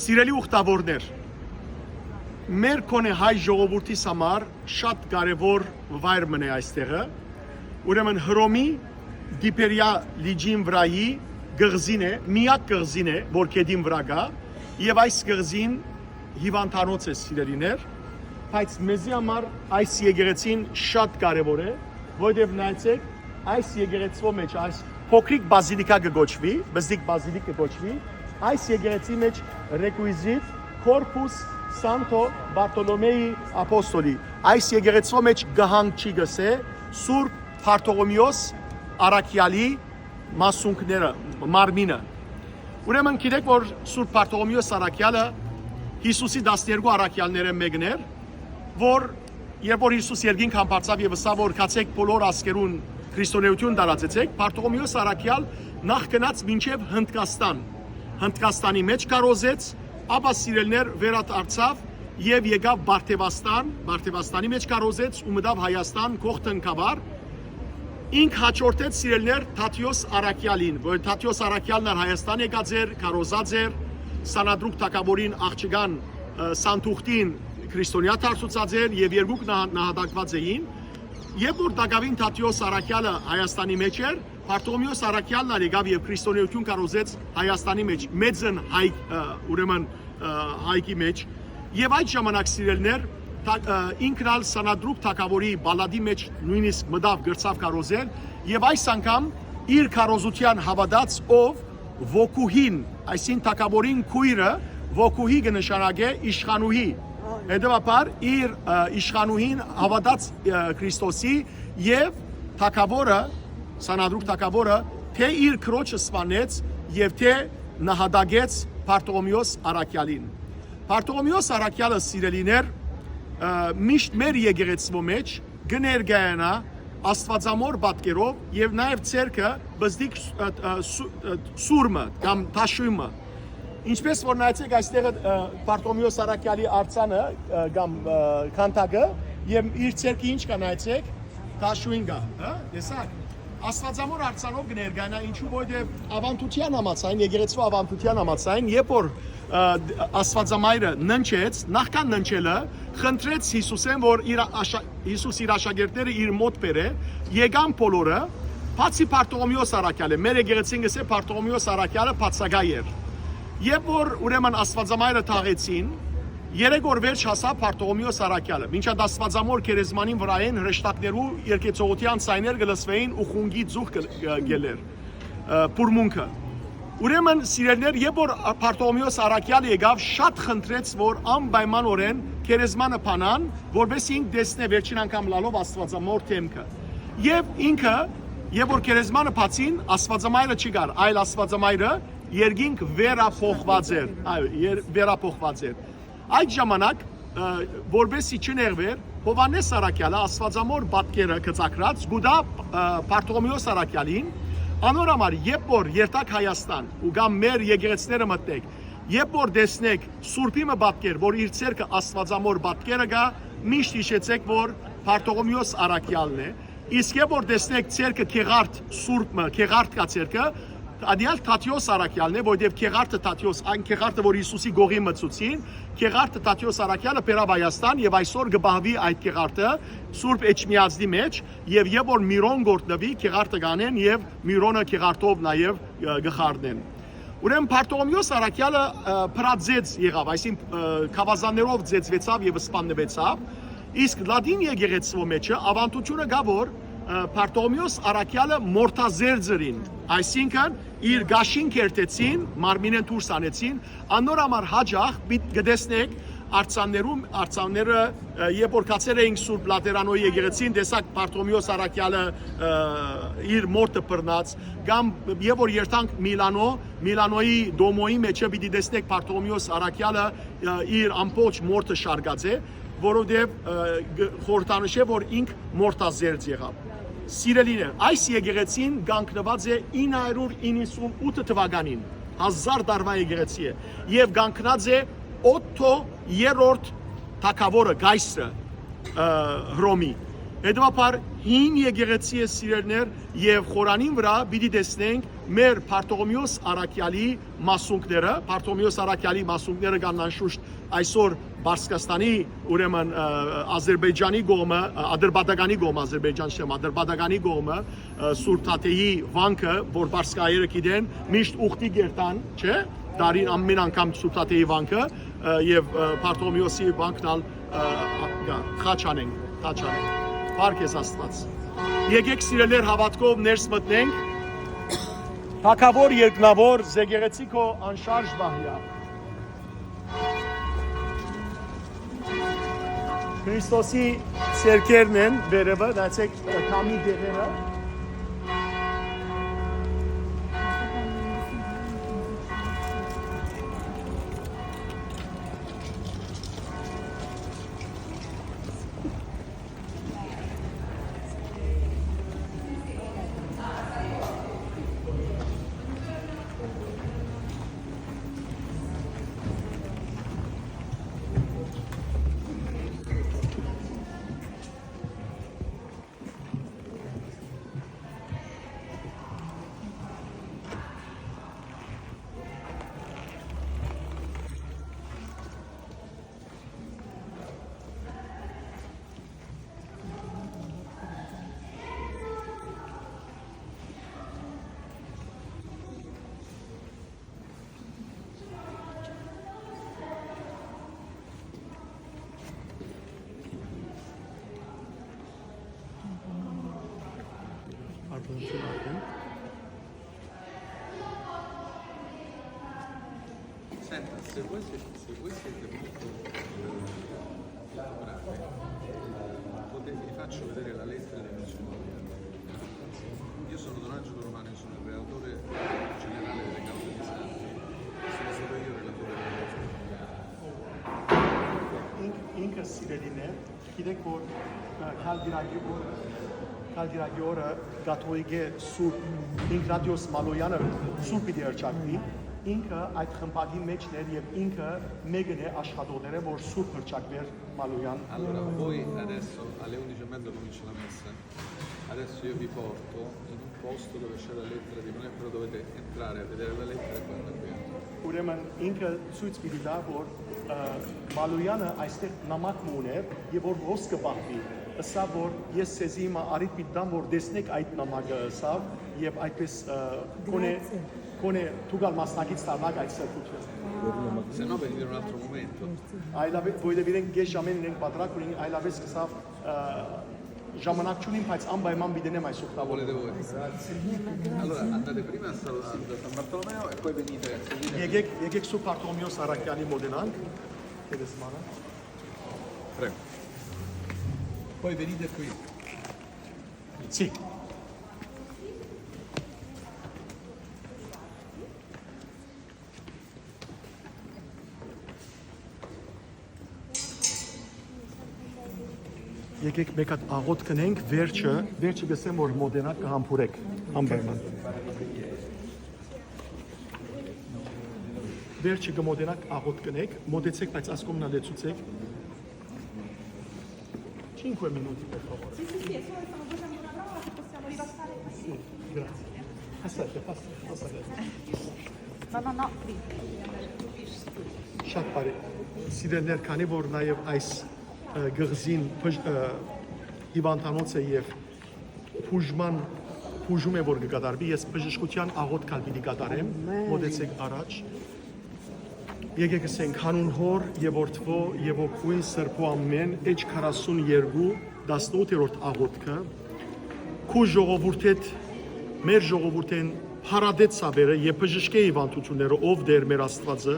Սիրելի ուխտավորներ, մեր կոնե հայ ժողովրդի համար շատ կարևոր վայր մնե այստեղը, ուրեմն Հռոմի Դիպերիա լիջին վրայի գղզին է, միակ գղզին է, որ կեդին վրա գա, եւ այս գղզին հիվանդանոց է սիրելիներ, բայց մեզի համար այս եկեղեցին շատ կարևոր է, որովհետև նայեցեք, այս եկեղեցվո մեջ այս փոքրիկ բազիլիկա կգոչվի, բզդիկ բազիլիկ կգոչվի, այս եկեղեցի մեջ ռեկուիզիտ Corpus Santo Bartolomei Apostoli, այս եկեղեցվո մեջ գահանք չի գսե, Սուրբ Բարթողոմեոս Արաքյալի մասունքները, մարմինը։ Ուրեմն գիտեք, որ Սուրբ Բարթողոմեոս Արաքյալը Հիսուսի 12 արաքյալները մեկն էր, որ երբ որ Հիսուս երկինք համբարձավ եւ ասավ, որ կացեք բոլոր ազգերուն քրիստոնեություն տարածեցեք, Բարթողոմեոս Արաքյալ նախ գնաց մինչև Հնդկաստան։ Հնդկաստանի մեջ կարոզեց, ապա սիրելներ վերադարձավ եւ եկավ Բարթևաստան, Բարթևաստանի մեջ կարոզեց ու մտավ Հայաստան, Կողտնկավար։ Ինք հաջորդեց սիրելներ Թաթիոս Արաքյալին, որ Թաթիոս Արաքյալն էր Հայաստան եկած էր, կարոզած էր, Սանադրուկ թագավորին աղջկան Սանթուղտին քրիստոնյա դարձուցած էր եւ երկուք նահատակված էին։ Երբ որ Դագավին Թաթիոս Արաքյալը Հայաստանի մեջ էր, Բարթողոմեոս Արաքյալն ալ եկավ եւ քրիստոնեություն կարոզեց Հայաստանի մեջ, մեծն հայ, ուրեմն հայկի մեջ, եւ այդ ժամանակ սիրելներ ինքնալ Սանադրուկ թագավորի բալադի մեջ նույնիսկ մտավ գրծավ կարոզել եւ այս անգամ իր կարոզության հավատաց ով Ոգուհին, այսին թագավորին քույրը Ոգուհի կնշանակե իշխանուհի։ Հետևաբար իր իշխանուհին հավատաց Քրիստոսի եւ թագավորը Սանադրուկ թագավորը թե իր քրոջը սպանեց եւ թե նահատակեց Բարթողոմեոս Արաքյալին։ Բարթողոմեոս Արաքյալը սիրելիներ միշտ մեր եկեղեցվո մեջ կներկայանա Աստվածամոր պատկերով եւ նաեւ ցերկը բզդիկ սուրմը կամ տաշույմը։ Ինչպես որ նայեցեք այստեղ Բարթողոմեոս Արաքյալի արձանը կամ քանթակը եւ իր ցերկի ինչ կա նայեցեք տաշույն կա, հա, տեսակ։ Աստվածամոր արձանով կներկայանա ինչու որովհետեւ ավանդության համաձայն եկեղեցվո ավանդության համաձայն երբ որ Աստվածամայրը ննչեց, նախքան ննչելը խնդրեց Հիսուսեն, որ Հիսուս իր աշակերտները իր մոտ բերե, եկան բոլորը, բացի Բարթողոմեոս Արաքյալը, մեր եկեղեցին գսե Բարթողոմեոս Արաքյալը բացակայ էր։ Երբ որ ուրեմն Աստվածամայրը թաղեցին, 3 օր վերջ հասավ Բարթողոմեոս Արաքյալը, մինչև Աստվածամոր քերեզմանին վրայեն հրեշտակներու երկեցողության ցայներ գլսվեին ու խունգի ձուխ գելեր, բուրմունքը։ Ուրեմն սիրելներ, երբ որ Բարթողոմեոս Արաքյալը եկավ, շատ խնդրեց, որ անպայմանորեն քերեզմանը փանան, որովհետեւ ինք տեսնե վերջին անգամ լալով Աստվածամոր թեմքը։ Եվ ինքը, երբ որ քերեզմանը փացին, Աստվածամայրը չի գար, այլ Աստվածամայրը երկինք վերափոխված էր, այո, վերափոխված էր։ Այդ ժամանակ, որովհետեւ չներվեր, Հովանես Արաքյալը Աստվածամոր պատկերը գծակրած, գուտա Բարթողոմեոս Արաքյալին, անոր համար երբ որ երթակ Հայաստան ու գամ մեր եկեղեցիները մտնեք, երբ որ տեսնեք Սուրբի պատկեր, որ իր ցերկը Աստվածամոր պատկերը գա, միշտ հիշեցեք, որ Բարթողոմեոս Արաքյալն է, իսկ երբ որ տեսնեք ցերկը Քեղարդ Սուրբը, Քեղարդ կա ցերկը, Ադիալ Թաթիոս Արաքյալն է, որովհետև Քեղարդը Թաթիոս, այն Քեղարդը, որ Հիսուսի գողի մցուցին, Քեղարդը Թաթիոս Արաքյալը բերավ Հայաստան եւ այսօր կբահվի այդ Քեղարդը Սուրբ Էջմիածնի մեջ եւ երբ որ Միրոն գործնվի, Քեղարդը կանեն եւ Միրոնը Քեղարդով նաեւ գխարդեն։ Ուրեմն Բարթողոմեոս Արաքյալը փրածեց եղավ, այսինքն խավազաններով ձեցվեցավ եւ սպանվեցավ, իսկ լադին եկեղեցվո մեջը ավանդությունը գա որ Բարթողոմեոս Արաքյալը մորթազերձերին, այսինքն իր գաշին կերտեցին, մարմինեն դուրս անեցին, անոր համար հաջող գտեսնեք արձանները երբ որ կացել էինք Սուրբ Լատերանոյի եկեղեցին, տեսակ Բարթողոմեոս Արաքյալը իր մորթը բռնած, կամ երբ որ երթանք Միլանոյի դոմոյի մեջը պիտի տեսնեք Բարթողոմեոս Արաքյալը իր ամբողջ մորթը շարգած է, որովհետև խորհրդանշ է, որ ինք մորթազերծ եղավ։ Սիրելիներ, այս եկեղեցին կանգնված է 998 թվականին, 1000 տարվա եկեղեցի է, եւ կանգնած է Օթո երրորդ թագավորը Գայսրը Հռոմի։ Հետևաբար հին եկեղեցի է սիրելներ եւ խորանին վրա պիտի տեսնենք մեր Պարտողոմեոս Արաքյալի մասունքները կան անշուշտ այսօր Բարսկաստանի, ուրեմն Ադրբեջանի կողմը, Ադրբեջանի կողմը Սուրբ Թաթեի վանքը, որ բարսկայերը գիտեն, միշտ ուխտի գերտան, չէ՞, դարին ամեն անգամ Սուրբ Թաթեի վանքը եւ Պարտողոմեոսի վանքն ալ խաչ անենք։ Փառք ես Աստված։ Եկեք սիրելիներ հավատքով ներս մտնենք։ Թագավոր երկնավոր Զեգերեցիկո անշարժ բահյա։ Քրիստոսի ցերկերն են վերևը, դասեք կամի դեղերը։ Senta, se voi siete molto bravi, vi faccio vedere la lettera di missione. Io sono Don Angelo Romano, sono il relatore generale delle cause di sangue. Sono stato io relatore delle cause di Ինքը սիրելիներ, գիտեք որ Քալդիրագի օրը Կաթողիկե Սուրբ Ինգնատիոս Մալոյանը Սուրբ պիտի հռչակվի, ինքը այդ խմբակի մեջն էր եւ ինքը մեկն է աշխատողները, որ Սուրբ հռչակվեր Մալոյան։ Allora, voi adesso alle 11:30 comincia la messa. Adesso io vi porto in un posto dove c'è la lettera di Noè, però dovete entrare a vedere la lettera e poi andare via. Ուրեմն ինքը ցույց պիտի տա, որ Մալոյանը այստեղ նամակ ուներ եւ որ ոսկը բախվի։ Սա որ ես ցեզի հիմա արիտ պիտի դամ, որ տեսնեք այդ նամակը սա եւ այդպես կոնե թուգալ մասնակից դառնաք այդ սրբությունը։ Se no venite in un altro momento. Այլապես ոյդե իրենք գեշ ժամերին ենք պատրակ ունին, այլապես կսավ ժամանակ չունին, բայց անպայման պիտենեմ այս օգտագործել։ Volete voi? Allora andate prima a San Bartolomeo e poi venite a seguire. Եկեք Սուրբ Պարտողոմեոս Արաքյալի մոդենանք։ Դեսմանը։ Prego. Poi venite qui. Sì. Եկեք մեկ հատ աղոտ կնենք, վերջը գսեմ որ մոդենակ կհամբուրեք, անպայման։ Վերջը կմոդենակ աղոտ կնենք, մոդեցեք, բայց ասկոմնա լեցուցեք։ 5 minuti per favore. Sì, solo stiamo facendo una prova che possiamo ripassare così. Sì, grazie. Aspetta, passa adesso. No, Շատ բարի։ Սիրելիներ, քանի որ նաև այս գղզին հիվանդանոց է եւ փուժում է որ կկատարվի, ես բժշկության աղոտ կալպիտի կատարեմ, մոտեցեք առաջ։ Եկեք ասենք հանուն հոր եւ որդվո եւ օգուին սրբո ամեն էջ 42 18-րդ աղոտքը քու ժողովուրդետ մեր ժողովուրդեն հարադեց սաբերը եւ բժշկե հիվանդությունները ով դեր մեր Աստվածը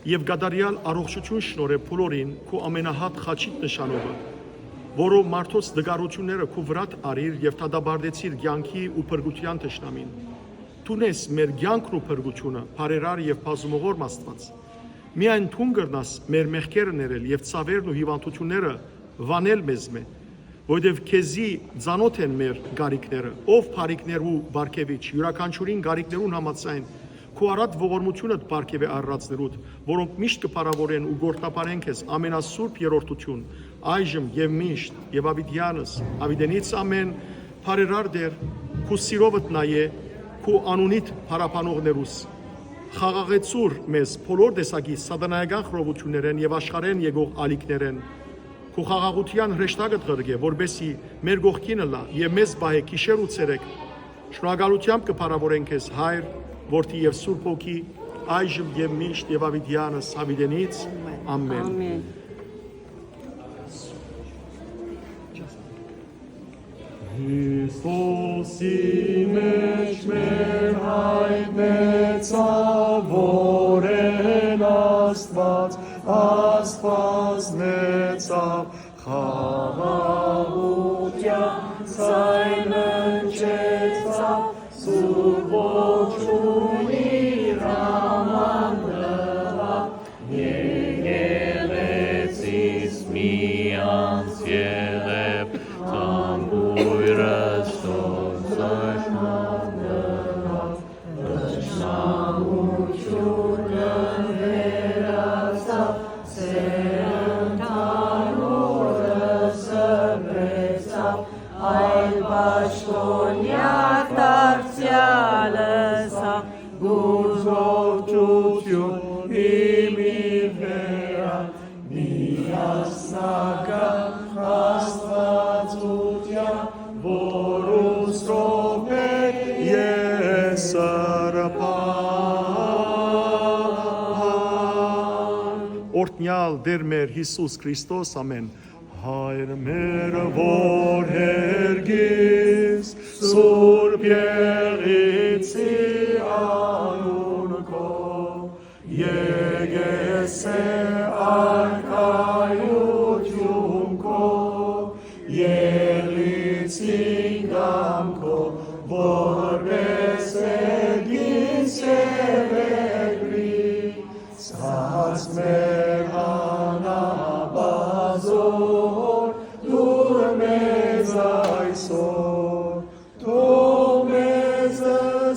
եւ գադարյալ առողջություն շնորհե բոլորին քու ամենահատ խաչիտ նշանովը որով մարդոց դգարությունները քու վրատ արիր եւ դադարեցիր ցանկի ու փրկության տշնամին տունես մեր ցանկն ու փրկությունը բարերար եւ բազումողոր Աստված միայն թուն գրնաս մեր մեղքերը ներել եւ ցավերն ու հիվանդությունները վանել մեզ մե որովհետեւ քեզի ցանոթ են մեր գարիկները ով բարիկներու բարգեվիչ յուրաքանչյուրին գարիկներուն համացայն քու արած ողորմությունդ բարգեվե առածներուդ որոնք միշտ կփարավորեն ու գործապարեն քեզ ամենասուրբ երրորդություն այժմ եւ միշտ եւ ավիդյանս ավիդենից ամեն բարերար դեր քու սիրովդ նայե քու անունիդ հարապանողներուս խաղաղեցուր մեզ բոլոր տեսակի սատանայական խռովություններեն եւ աշխարհեն եկող ալիքներեն քու խաղաղության հրեշտակը դրգե որբեսի մեր գողքինը լա եւ մեզ բահե քիշեր ու ցերեկ շնորհակալությամբ կփարավորենք քեզ հայր որդի եւ սուրբ ոգի այժմ եւ միշտ եւ ավիդյանս հավիդենից ամեն Քրիստոսի մեջ մեր հայտնեցավ որեն Աստված նեցավ խաղաղության ցայն ընչեցավ սուրբ ողջույն իր աման լավ եկեղեցիս միանց եղև Tamboyres tozaş namderat, Namuçurgan verasa, Serentanurası presa, Ay başkonya tartyalısa, Guzovçutun imir vera, Niyasnaga Աստվածության որուս ռոպե եսարապան Օրտնյալ դեր մեր Հիսուս Քրիստոս ամեն Հայր մեր որ հերգիս Սուրբ եղիցի անուն քո Եկեսե արքայություն քո Ելիցին գամքո որպես էգին սևեգրի Սած մեր հանաբազոր դուր մեզ այսօր Թող մեզ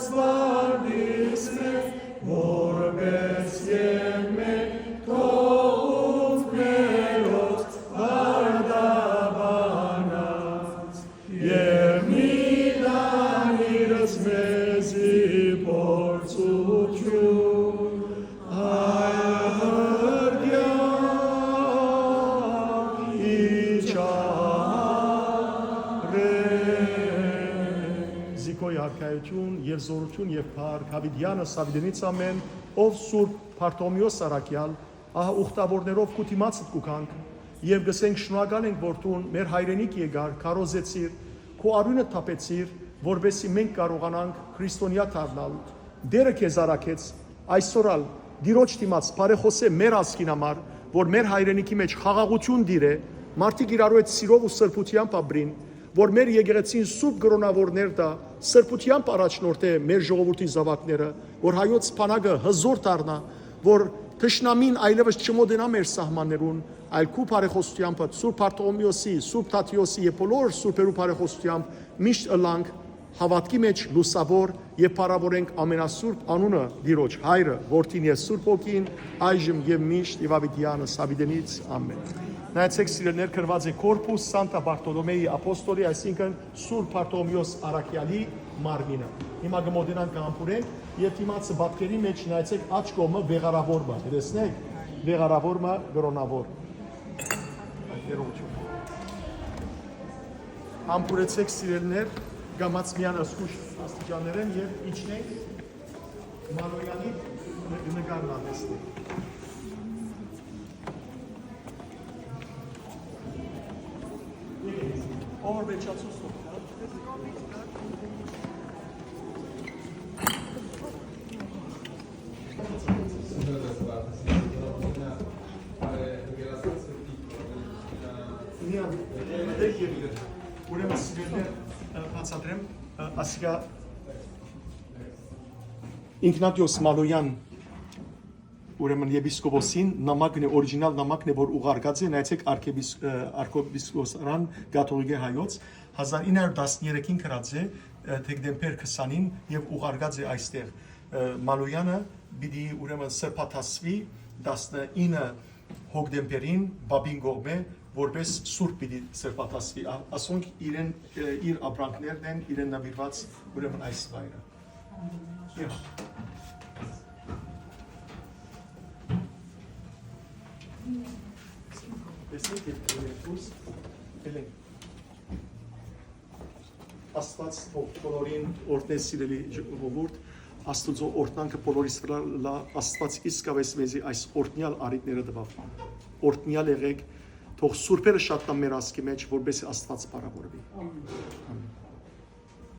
զվարդիս մեր որպես և մեր թողուց մերոց վարդաբանած և մի դանիրս մեզի փորձություն հայհրդյան իչարեն Զիկոյ արքայություն և զորություն և փառք հավիդյանը սավիդենից ամեն ով սուրբ Պարտոմիոս Արաքյալ ահա ուխտավորներով կուտիմացդ կուքանք եւ գսենք շնորհակալ ենք որ դու մեր հայրենիք եկար քարոզեցիր քո արյունը թափեցիր որբեսի մենք կարողանանք քրիստոնյա դառնալ դերը քեզ արաքեց այսօրալ դիրոջ դիմաց բարեխոսե մեր ազգին համար որ մեր հայրենիքի մեջ խաղաղություն դիրե մարդիկ իրարու հետ սիրով ու սրբությամբ ապրին որ մեր եկեղեցին սուրբ գրոնավորներ դա սրբությամբ առաջնորդե մեր ժողովրդի զավակները որ հայոց սփանակը հզոր դառնա որ Թշնամին այլևս չմոդենա մեր սահմաններուն, այլ քու բարեխոսությամբ Սուրբ Պարտոմիոսի, Սուրբ Թաթիոսի եւ բոլոր սուրբերու բարեխոսությամբ միշտ ըլանք հավատքի մեջ լուսավոր եւ փառավորենք ամենասուրբ անունը Տիրոջ Հայրը, Որդին եւ Սուրբ Ոգին, այժմ եւ միշտ եւ ավիդյանս հավիդենից ամեն։ Նայեցեք սիրելիներ, գրված է Corpus Santa Bartolomei Apostoli, այսինքն Սուրբ Պարտոմիոս Արաքյալի մարմինը։ Հիմա գմոդենանք ամփուրենք եւ դիմացը բատկերի մեջ նայեցեք աջ կողմը վեղարավորը, տեսնեք, վեղարավորը գրոնավոր։ Ամփուրեցեք սիրելիներ, գամած միան ասկուշ աստիճաններեն եւ իջնենք Մանոյանի նկարն անտեսնենք։ Over Bechasus. Ուրեմն սիրելիներ բացատրեմ ասիկա Ինգնատիոս Մալոյան ուրեմն եպիսկոպոսին նամակն է օրիգինալ նամակն է որ ուղարկած է նայեցեք արքեպիսկոպոսարան կաթողիկե հայոց 1913-ին գրած է դեկտեմբեր 20-ին եւ ուղարկած է այստեղ Մալոյանը պիտի ուրեմն սրբաթասվի 19 հոկտեմբերին բաբին գողմե որպես սուրբ պիտի սրբաթասվի ասոնք իրեն իր ապրանքներն են իրեն նվիրված ուրեմն այս վայրը Աստված բոլորին օրհնես սիրելի ժողովուրդ, Աստծո օրհնանքը բոլորիս վրա լա, Աստված իսկապես մեզի այս օրհնյալ առիթները տվավ։ Օրհնյալ եղեք, թող սուրբերը շատ տան մեր ասկի մեջ, որպեսզի Աստված բարավորվի։ Ամեն։